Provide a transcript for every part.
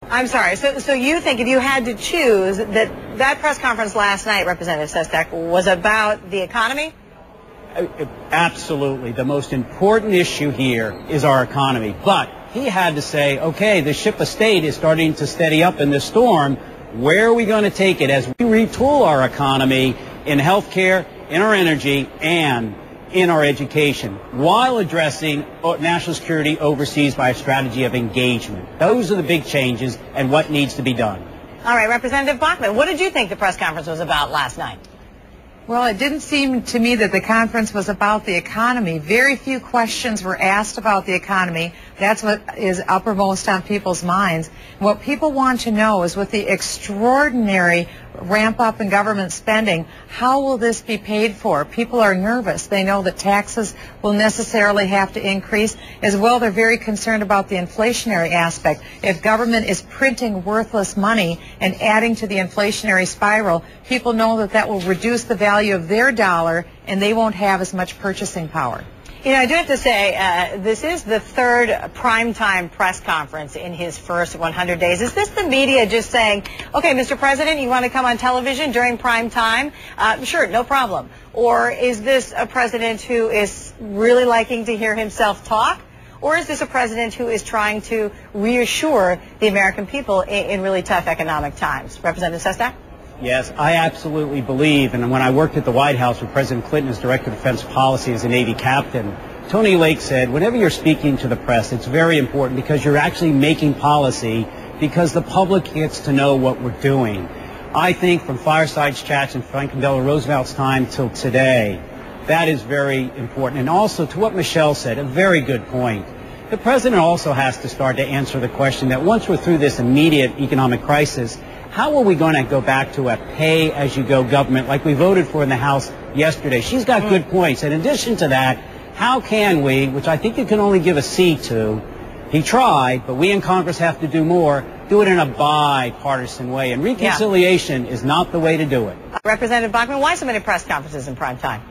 I'm sorry. So you think if you had to choose that press conference last night, Representative Sestak, was about the economy? Absolutely. The most important issue here is our economy. But he had to say, okay, the ship of state is starting to steady up in this storm. Where are we going to take it as we retool our economy in healthcare, in our energy, and in our education, while addressing national security overseas by a strategy of engagement? Those are the big changes and what needs to be done. All right, Representative Bachmann, what did you think the press conference was about last night? Well, it didn't seem to me that the conference was about the economy. Very few questions were asked about the economy. That's what is uppermost on people's minds. What people want to know is, with the extraordinary ramp up in government spending, how will this be paid for? People are nervous. They know that taxes will necessarily have to increase. As well, they're very concerned about the inflationary aspect. If government is printing worthless money and adding to the inflationary spiral, people know that that will reduce the value of their dollar and they won't have as much purchasing power. You know, I do have to say, this is the third primetime press conference in his first 100 days. Is this the media just saying, okay, Mr. President, you want to come on television during prime time? Sure, no problem. Or is this a president who is really liking to hear himself talk? Or is this a president who is trying to reassure the American people in really tough economic times? Representative Sestak? Yes, I absolutely believe, and when I worked at the White House with President Clinton as Director of Defense Policy as a Navy captain, Tony Lake said, whenever you're speaking to the press, it's very important because you're actually making policy because the public gets to know what we're doing. I think from fireside chats in Franklin Delano Roosevelt's time till today, that is very important. And also to what Michele said, a very good point. The president also has to start to answer the question that once we're through this immediate economic crisis, how are we going to go back to a pay-as-you-go government like we voted for in the House yesterday? She's got good points. In addition to that, how can we, which I think you can only give a C to, he tried, but we in Congress have to do more, do it in a bipartisan way. And reconciliation is not the way to do it. Representative Bachmann, why so many press conferences in prime time?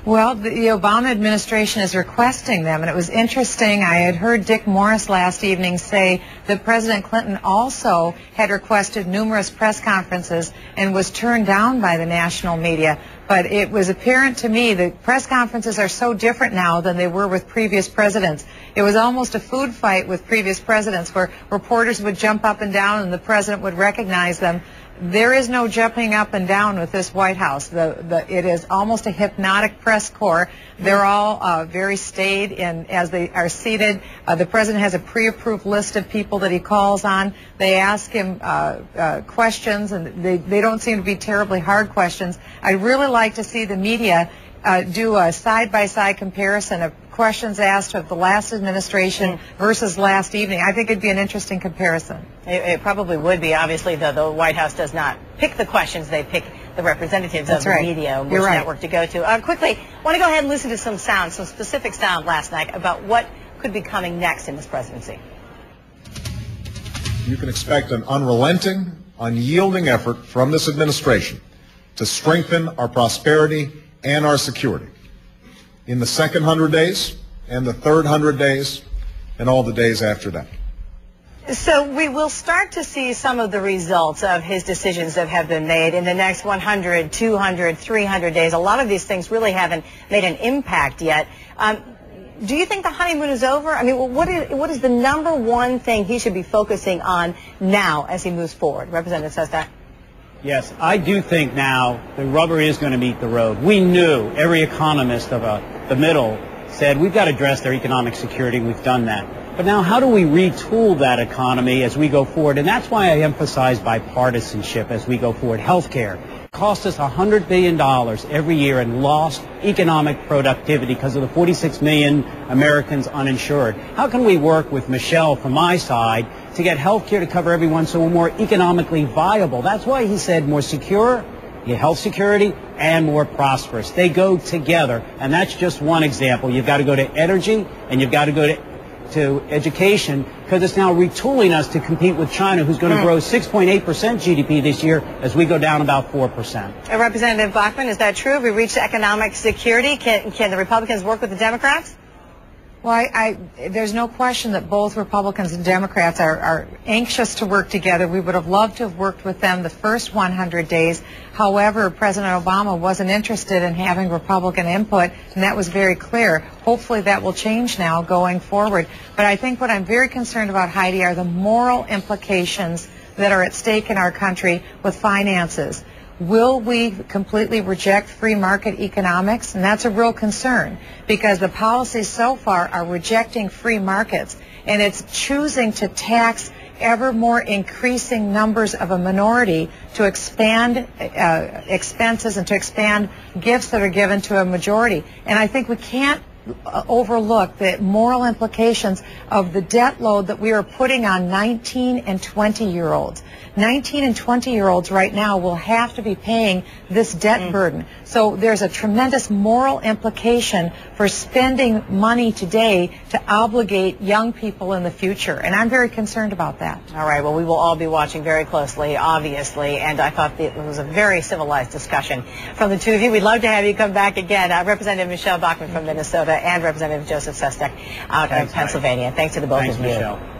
Well, the Obama administration is requesting them, and it was interesting. I had heard Dick Morris last evening say that President Clinton also had requested numerous press conferences and was turned down by the national media. But it was apparent to me that press conferences are so different now than they were with previous presidents. It was almost a food fight with previous presidents where reporters would jump up and down and the president would recognize them. There is no jumping up and down with this White House. It is almost a hypnotic press corps. They're all very staid as they are seated. The president has a pre-approved list of people that he calls on. They ask him questions, and they don't seem to be terribly hard questions. I'd really like to see the media do a side-by-side comparison of questions asked of the last administration versus last evening. I think it'd be an interesting comparison. It probably would be. Obviously, the White House does not pick the questions. They pick the representatives of the media, which network to go to. Quickly, I want to go ahead and listen to some sound, some specific sound last night about what could be coming next in this presidency. You can expect an unrelenting, unyielding effort from this administration to strengthen our prosperity and our security in the second 100 days and the third 100 days and all the days after that. So we will start to see some of the results of his decisions that have been made in the next 100, 200, 300 days. A lot of these things really haven't made an impact yet. Do you think the honeymoon is over? I mean, what is the number one thing he should be focusing on now as he moves forward? Representative Sestak? Yes, I do think now the rubber is going to meet the road. We knew, every economist of the middle said we've got to address their economic security, and we've done that. But now how do we retool that economy as we go forward? And that's why I emphasize bipartisanship as we go forward. Healthcare costs us $100 billion every year in lost economic productivity because of the 46 million Americans uninsured. How can we work with Michele from my side to get health care to cover everyone so we're more economically viable? That's why he said more secure, health security, and more prosperous. They go together, and that's just one example. You've got to go to energy, and you've got to go to education, because it's now retooling us to compete with China, who's going to grow 6.8% GDP this year as we go down about 4%. Representative Bachmann, is that true? Have we reached economic security? Can the Republicans work with the Democrats? Well, there's no question that both Republicans and Democrats are anxious to work together. We would have loved to have worked with them the first 100 days. However, President Obama wasn't interested in having Republican input, and that was very clear. Hopefully that will change now going forward. But I think what I'm very concerned about, Heidi, are the moral implications that are at stake in our country with finances. Will we completely reject free market economics? And that's a real concern, because the policies so far are rejecting free markets, and it's choosing to tax ever more increasing numbers of a minority to expand expenses and to expand gifts that are given to a majority. And I think we can't overlook the moral implications of the debt load that we are putting on 19 and 20-year-olds. 19 and 20-year-olds right now will have to be paying this debt burden. So there's a tremendous moral implication for spending money today to obligate young people in the future. And I'm very concerned about that. All right. Well, we will all be watching very closely, obviously. And I thought it was a very civilized discussion from the two of you. We'd love to have you come back again. Representative Michele Bachmann from Minnesota and Representative Joseph Sestak out of Pennsylvania. Thanks to the both of you. Michele.